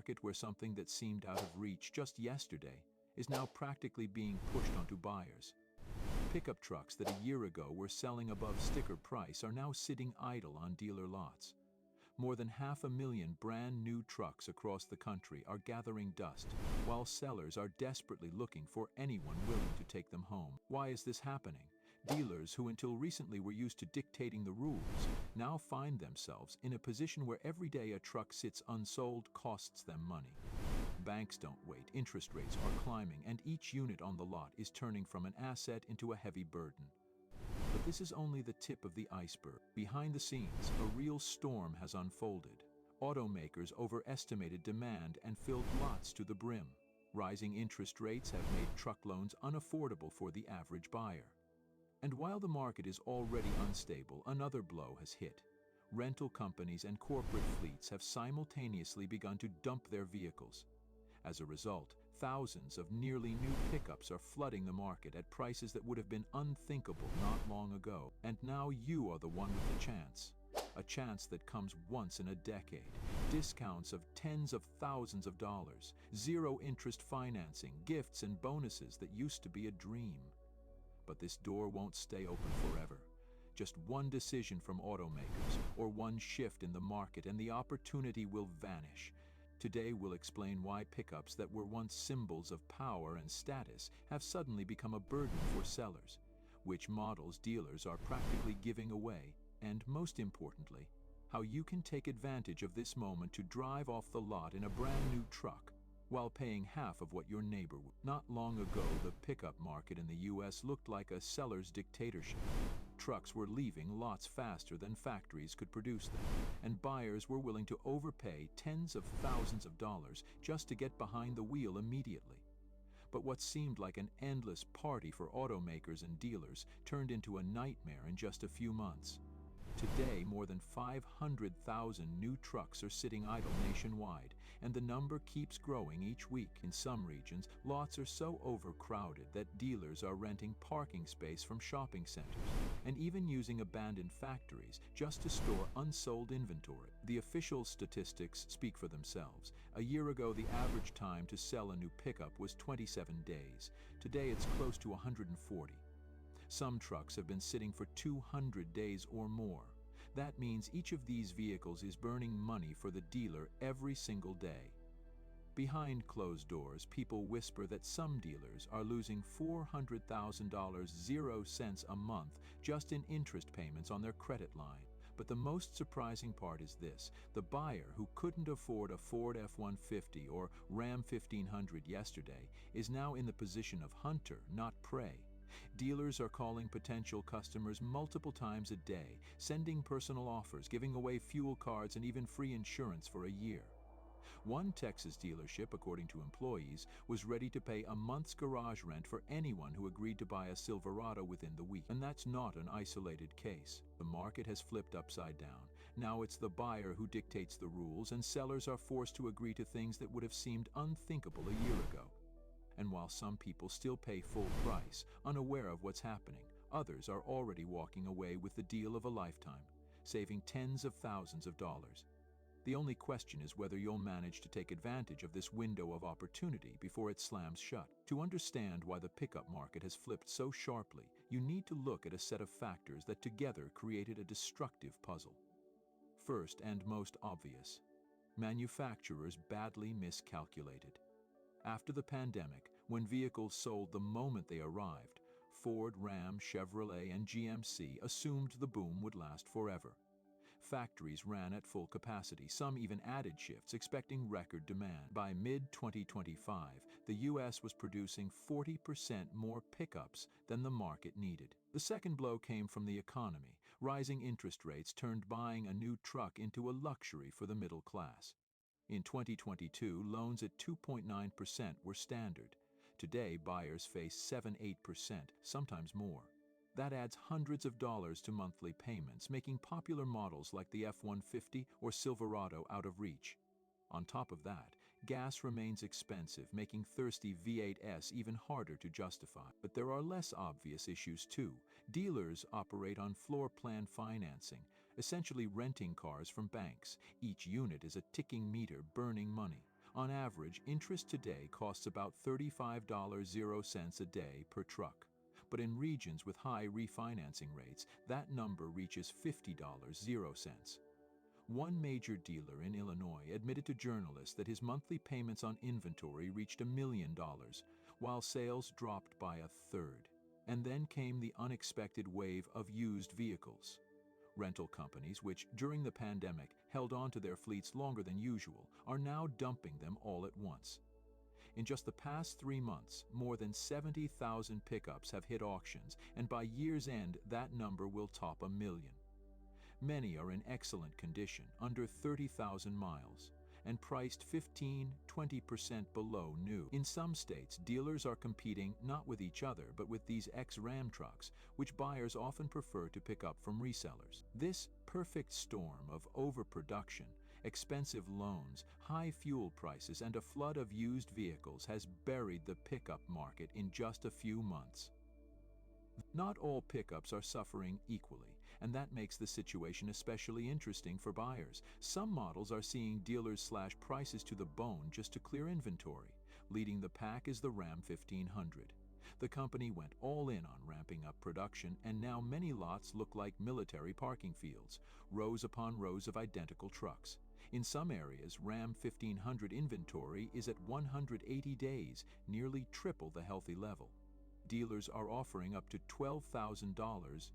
market where something that seemed out of reach just yesterday is now practically being pushed onto buyers. Pickup trucks that a year ago were selling above sticker price are now sitting idle on dealer lots. More than 500,000 brand new trucks across the country are gathering dust, while sellers are desperately looking for anyone willing to take them home. Why is this happening? Dealers who until recently were used to dictating the rules now find themselves in a position where every day a truck sits unsold costs them money. Banks don't wait, interest rates are climbing, and each unit on the lot is turning from an asset into a heavy burden. But this is only the tip of the iceberg. Behind the scenes, a real storm has unfolded. Automakers overestimated demand and filled lots to the brim. Rising interest rates have made truck loans unaffordable for the average buyer. And while the market is already unstable, another blow has hit. Rental companies and corporate fleets have simultaneously begun to dump their vehicles. As a result, thousands of nearly new pickups are flooding the market at prices that would have been unthinkable not long ago. And now you are the one with the chance. A chance that comes once in a decade. Discounts of tens of thousands of dollars, zero-interest financing, gifts and bonuses that used to be a dream. But this door won't stay open forever. Just one decision from automakers or one shift in the market and the opportunity will vanish. Today we'll explain why pickups that were once symbols of power and status have suddenly become a burden for sellers, which models dealers are practically giving away, and most importantly, how you can take advantage of this moment to drive off the lot in a brand new truck while paying half of what your neighbor would. Not long ago, the pickup market in the US looked like a seller's dictatorship. Trucks were leaving lots faster than factories could produce them, and buyers were willing to overpay tens of thousands of dollars just to get behind the wheel immediately. But what seemed like an endless party for automakers and dealers turned into a nightmare in just a few months. Today, more than 500,000 new trucks are sitting idle nationwide, and the number keeps growing each week. In some regions, lots are so overcrowded that dealers are renting parking space from shopping centers and even using abandoned factories just to store unsold inventory. The official statistics speak for themselves. A year ago, the average time to sell a new pickup was 27 days. Today, it's close to 140. Some trucks have been sitting for 200 days or more. That means each of these vehicles is burning money for the dealer every single day. Behind closed doors, people whisper that some dealers are losing $400,000 0 cents a month just in interest payments on their credit line. But the most surprising part is this: the buyer who couldn't afford a Ford F-150 or Ram 1500 yesterday is now in the position of hunter, not prey. Dealers are calling potential customers multiple times a day, sending personal offers, giving away fuel cards, and even free insurance for a year. One Texas dealership, according to employees, was ready to pay a month's garage rent for anyone who agreed to buy a Silverado within the week. And that's not an isolated case. The market has flipped upside down. Now it's the buyer who dictates the rules, and sellers are forced to agree to things that would have seemed unthinkable a year ago. And while some people still pay full price, unaware of what's happening, others are already walking away with the deal of a lifetime, saving tens of thousands of dollars. The only question is whether you'll manage to take advantage of this window of opportunity before it slams shut. To understand why the pickup market has flipped so sharply, you need to look at a set of factors that together created a destructive puzzle. First and most obvious, manufacturers badly miscalculated. After the pandemic, when vehicles sold the moment they arrived, Ford, Ram, Chevrolet, and GMC assumed the boom would last forever. Factories ran at full capacity, some even added shifts, expecting record demand. By mid-2025, the US was producing 40% more pickups than the market needed. The second blow came from the economy. Rising interest rates turned buying a new truck into a luxury for the middle class. In 2022, loans at 2.9% were standard. Today, buyers face 7-8%, sometimes more. That adds hundreds of dollars to monthly payments, making popular models like the F-150 or Silverado out of reach. On top of that, gas remains expensive, making thirsty V8s even harder to justify. But there are less obvious issues too. Dealers operate on floor plan financing, essentially renting cars from banks. Each unit is a ticking meter burning money. On average, interest today costs about $35.00 a day per truck. But in regions with high refinancing rates, that number reaches $50.00. One major dealer in Illinois admitted to journalists that his monthly payments on inventory reached $1 million, while sales dropped by a third. And then came the unexpected wave of used vehicles. Rental companies, which during the pandemic held on to their fleets longer than usual, are now dumping them all at once. In just the past 3 months, more than 70,000 pickups have hit auctions, and by year's end, that number will top 1 million. Many are in excellent condition, under 30,000 miles, and priced 15–20% below new. In some states, dealers are competing not with each other, but with these ex-Ram trucks, which buyers often prefer to pick up from resellers. This perfect storm of overproduction, expensive loans, high fuel prices, and a flood of used vehicles has buried the pickup market in just a few months. Not all pickups are suffering equally, and that makes the situation especially interesting for buyers. Some models are seeing dealers slash prices to the bone just to clear inventory. Leading the pack is the Ram 1500. The company went all in on ramping up production, and now many lots look like military parking fields, rows upon rows of identical trucks. In some areas, Ram 1500 inventory is at 180 days, nearly triple the healthy level. Dealers are offering up to $12,000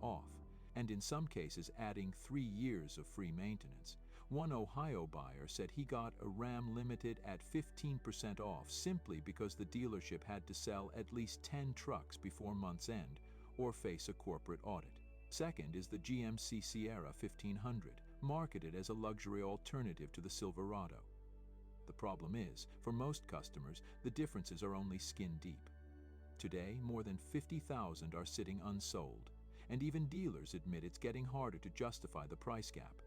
off, and in some cases adding 3 years of free maintenance. One Ohio buyer said he got a Ram Limited at 15% off simply because the dealership had to sell at least 10 trucks before month's end or face a corporate audit. Second is the GMC Sierra 1500, marketed as a luxury alternative to the Silverado. The problem is, for most customers, the differences are only skin deep. Today, more than 50,000 are sitting unsold, and even dealers admit it's getting harder to justify the price gap.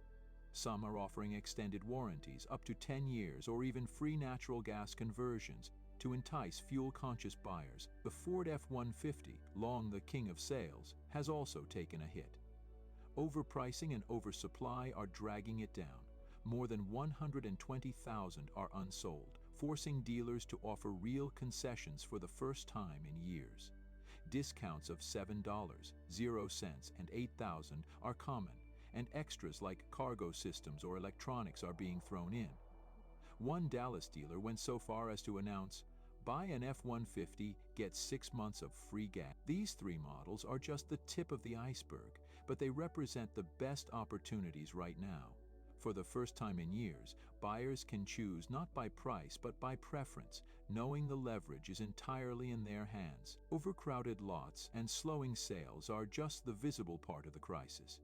Some are offering extended warranties up to 10 years or even free natural gas conversions to entice fuel-conscious buyers. The Ford F-150, long the king of sales, has also taken a hit. Overpricing and oversupply are dragging it down. More than 120,000 are unsold, forcing dealers to offer real concessions for the first time in years. Discounts of $7.00 and $8,000 are common, and extras like cargo systems or electronics are being thrown in. One Dallas dealer went so far as to announce, "Buy an F-150, get 6 months of free gas." These 3 models are just the tip of the iceberg, but they represent the best opportunities right now. For the first time in years, buyers can choose not by price but by preference, knowing the leverage is entirely in their hands. Overcrowded lots and slowing sales are just the visible part of the crisis.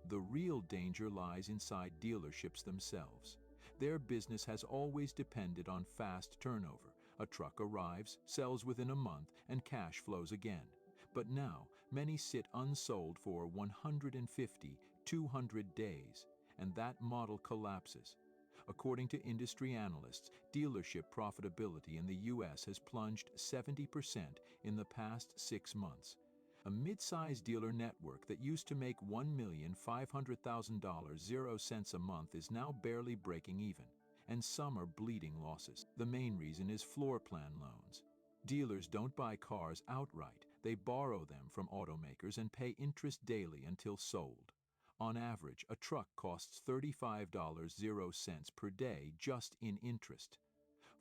The real danger lies inside dealerships themselves. Their business has always depended on fast turnover. A truck arrives, sells within a month, and cash flows again. But now, many sit unsold for 150–200 days. And that model collapses. According to industry analysts, dealership profitability in the U.S. has plunged 70% in the past 6 months. A mid-size dealer network that used to make $1,500,000 a month is now barely breaking even, and some are bleeding losses. The main reason is floor plan loans. Dealers don't buy cars outright, they borrow them from automakers and pay interest daily until sold. On average, a truck costs $35.00 per day just in interest.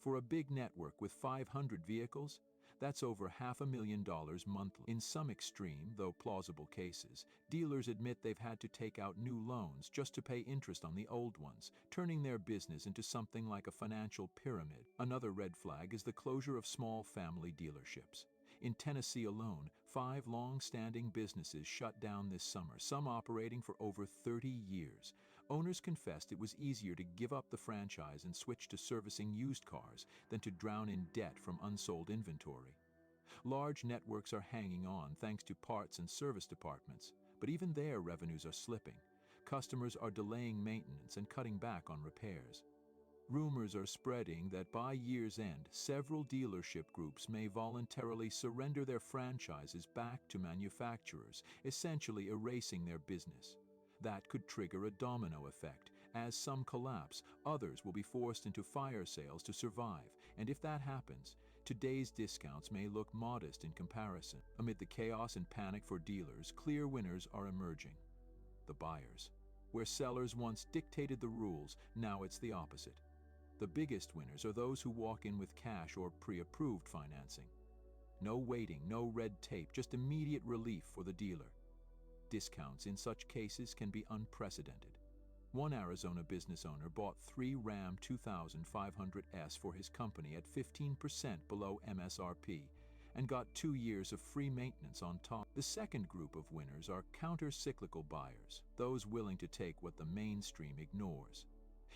For a big network with 500 vehicles, that's over $500,000 monthly. In some extreme, though plausible cases, dealers admit they've had to take out new loans just to pay interest on the old ones, turning their business into something like a financial pyramid. Another red flag is the closure of small family dealerships. In Tennessee alone, 5 long-standing businesses shut down this summer, some operating for over 30 years. Owners confessed it was easier to give up the franchise and switch to servicing used cars than to drown in debt from unsold inventory. Large networks are hanging on thanks to parts and service departments, but even their revenues are slipping. Customers are delaying maintenance and cutting back on repairs. Rumors are spreading that by year's end, several dealership groups may voluntarily surrender their franchises back to manufacturers, essentially erasing their business. That could trigger a domino effect, As some collapse, others will be forced into fire sales to survive, and if that happens, today's discounts may look modest in comparison. Amid the chaos and panic for dealers, clear winners are emerging. The buyers. Where sellers once dictated the rules, now it's the opposite. The biggest winners are those who walk in with cash or pre-approved financing. No waiting, no red tape, just immediate relief for the dealer. Discounts in such cases can be unprecedented. One Arizona business owner bought 3 Ram 2500S for his company at 15% below MSRP and got 2 years of free maintenance on top. The second group of winners are counter-cyclical buyers, those willing to take what the mainstream ignores.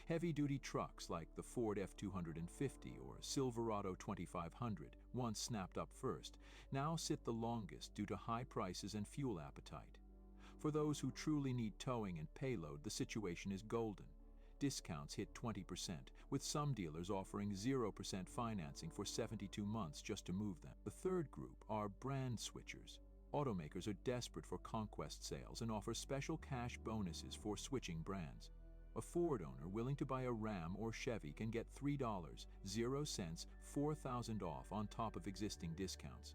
Heavy-duty trucks like the Ford F-250 or Silverado 2500, once snapped up first, now sit the longest due to high prices and fuel appetite. For those who truly need towing and payload, the situation is golden. Discounts hit 20%, with some dealers offering 0% financing for 72 months just to move them. The third group are brand switchers. Automakers are desperate for conquest sales and offer special cash bonuses for switching brands. A Ford owner willing to buy a Ram or Chevy can get $3.00, $4,000 off on top of existing discounts.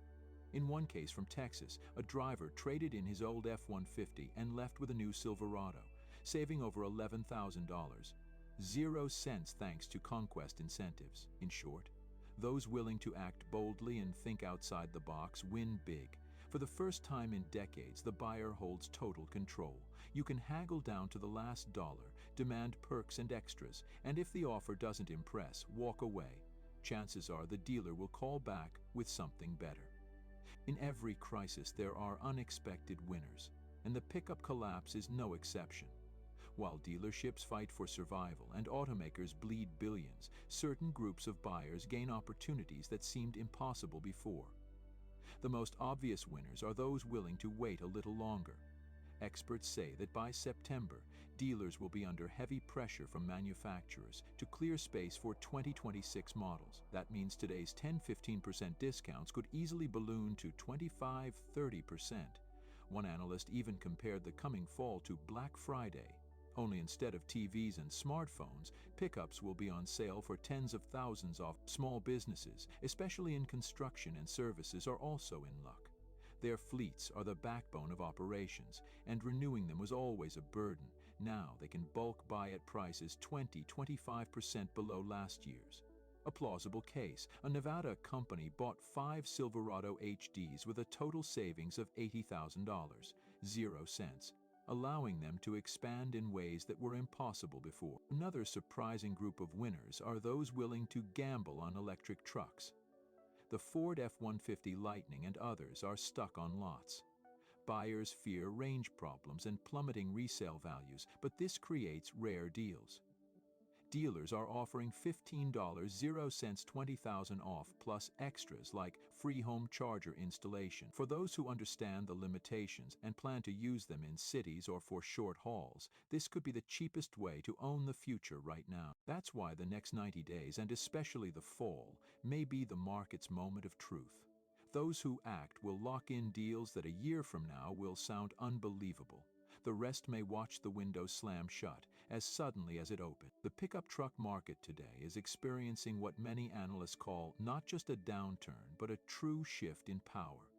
In one case from Texas, a driver traded in his old F-150 and left with a new Silverado, saving over $11,000. 0 cents thanks to conquest incentives. In short, those willing to act boldly and think outside the box win big. For the first time in decades, the buyer holds total control. You can haggle down to the last dollar, demand perks and extras, and if the offer doesn't impress, walk away. Chances are the dealer will call back with something better. In every crisis, there are unexpected winners, and the pickup collapse is no exception. While dealerships fight for survival and automakers bleed billions, certain groups of buyers gain opportunities that seemed impossible before. The most obvious winners are those willing to wait a little longer. Experts say that by September, dealers will be under heavy pressure from manufacturers to clear space for 2026 models. That means today's 10–15% discounts could easily balloon to 25–30%. One analyst even compared the coming fall to Black Friday. Only instead of TVs and smartphones, pickups will be on sale for tens of thousands off. Small businesses, especially in construction and services, are also in luck. Their fleets are the backbone of operations, and renewing them was always a burden. Now they can bulk buy at prices 20–25% below last year's. A plausible case: a Nevada company bought 5 Silverado HDs with a total savings of $80,000, 0 cents, allowing them to expand in ways that were impossible before. Another surprising group of winners are those willing to gamble on electric trucks. The Ford F-150 Lightning and others are stuck on lots. Buyers fear range problems and plummeting resale values, but this creates rare deals. Dealers are offering $15, 0 cents, $20,000 off plus extras like free home charger installation. For those who understand the limitations and plan to use them in cities or for short hauls, this could be the cheapest way to own the future right now. That's why the next 90 days, and especially the fall, may be the market's moment of truth. Those who act will lock in deals that a year from now will sound unbelievable. The rest may watch the window slam shut as suddenly as it opened. The pickup truck market today is experiencing what many analysts call not just a downturn, but a true shift in power.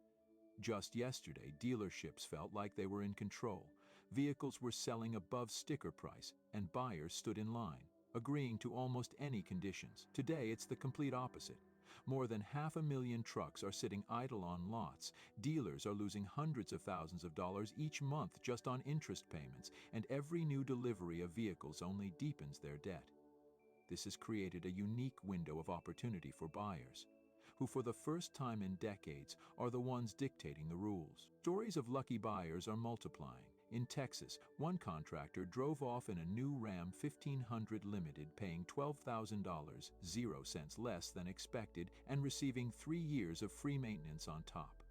Just yesterday, dealerships felt like they were in control. Vehicles were selling above sticker price, and buyers stood in line, agreeing to almost any conditions. Today, it's the complete opposite. More than 500,000 trucks are sitting idle on lots. Dealers are losing hundreds of thousands of dollars each month just on interest payments, and every new delivery of vehicles only deepens their debt. This has created a unique window of opportunity for buyers, who for the first time in decades are the ones dictating the rules. Stories of lucky buyers are multiplying. In Texas, one contractor drove off in a new Ram 1500 Limited, paying $12,000, 0 cents less than expected, and receiving 3 years of free maintenance on top.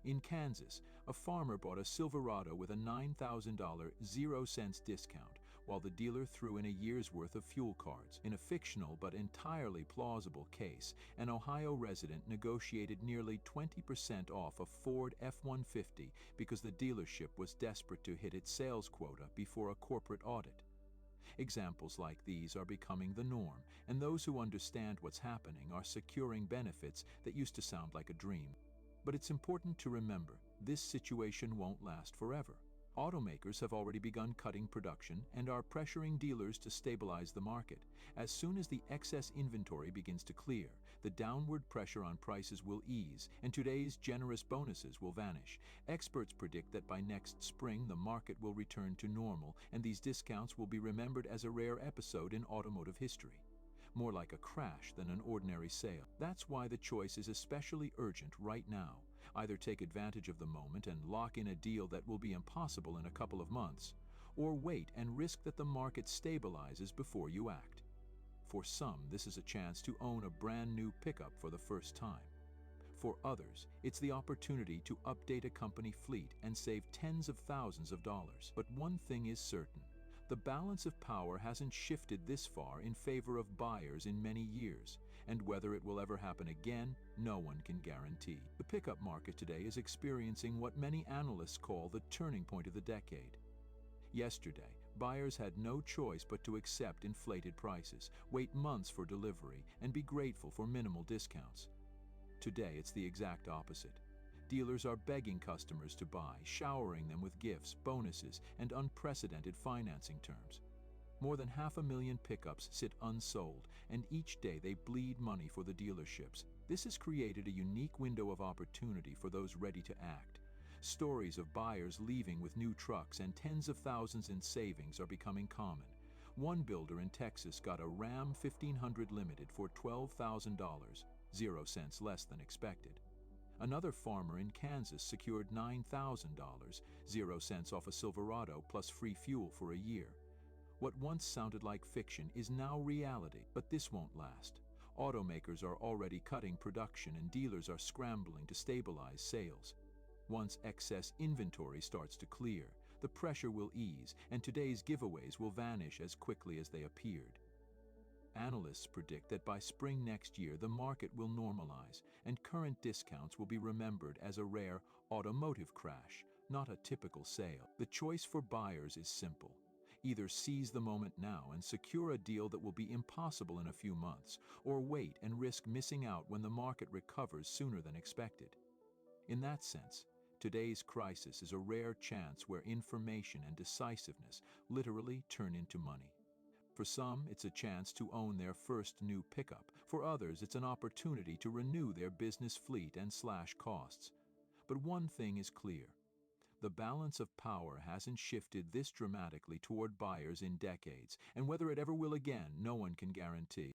In Kansas, a farmer bought a Silverado with a $9,000, 0 cents discount, while the dealer threw in a year's worth of fuel cards. In a fictional but entirely plausible case, an Ohio resident negotiated nearly 20% off a Ford F-150 because the dealership was desperate to hit its sales quota before a corporate audit. Examples like these are becoming the norm, and those who understand what's happening are securing benefits that used to sound like a dream. But it's important to remember, this situation won't last forever. Automakers have already begun cutting production and are pressuring dealers to stabilize the market. As soon as the excess inventory begins to clear, the downward pressure on prices will ease and today's generous bonuses will vanish. Experts predict that by next spring the market will return to normal and these discounts will be remembered as a rare episode in automotive history. More like a crash than an ordinary sale. That's why the choice is especially urgent right now. Either take advantage of the moment and lock in a deal that will be impossible in a couple of months, or wait and risk that the market stabilizes before you act. For some, this is a chance to own a brand new pickup for the first time. For others, it's the opportunity to update a company fleet and save tens of thousands of dollars. But one thing is certain. The balance of power hasn't shifted this far in favor of buyers in many years, and whether it will ever happen again, no one can guarantee. The pickup market today is experiencing what many analysts call the turning point of the decade. Yesterday, buyers had no choice but to accept inflated prices, wait months for delivery, and be grateful for minimal discounts. Today, it's the exact opposite. Dealers are begging customers to buy, showering them with gifts, bonuses, and unprecedented financing terms. More than 500,000 pickups sit unsold, and each day they bleed money for the dealerships. This has created a unique window of opportunity for those ready to act. Stories of buyers leaving with new trucks and tens of thousands in savings are becoming common. One builder in Texas got a Ram 1500 Limited for $12,000, 0 cents less than expected. Another farmer in Kansas secured $9,000, 0 cents off a Silverado plus free fuel for a year. What once sounded like fiction is now reality, but this won't last. Automakers are already cutting production and dealers are scrambling to stabilize sales. Once excess inventory starts to clear, the pressure will ease and today's giveaways will vanish as quickly as they appeared. Analysts predict that by spring next year the market will normalize and current discounts will be remembered as a rare automotive crash, not a typical sale. The choice for buyers is simple. Either seize the moment now and secure a deal that will be impossible in a few months, or wait and risk missing out when the market recovers sooner than expected. In that sense, today's crisis is a rare chance where information and decisiveness literally turn into money. For some, it's a chance to own their first new pickup. For others, it's an opportunity to renew their business fleet and slash costs. But one thing is clear. The balance of power hasn't shifted this dramatically toward buyers in decades, and whether it ever will again, no one can guarantee.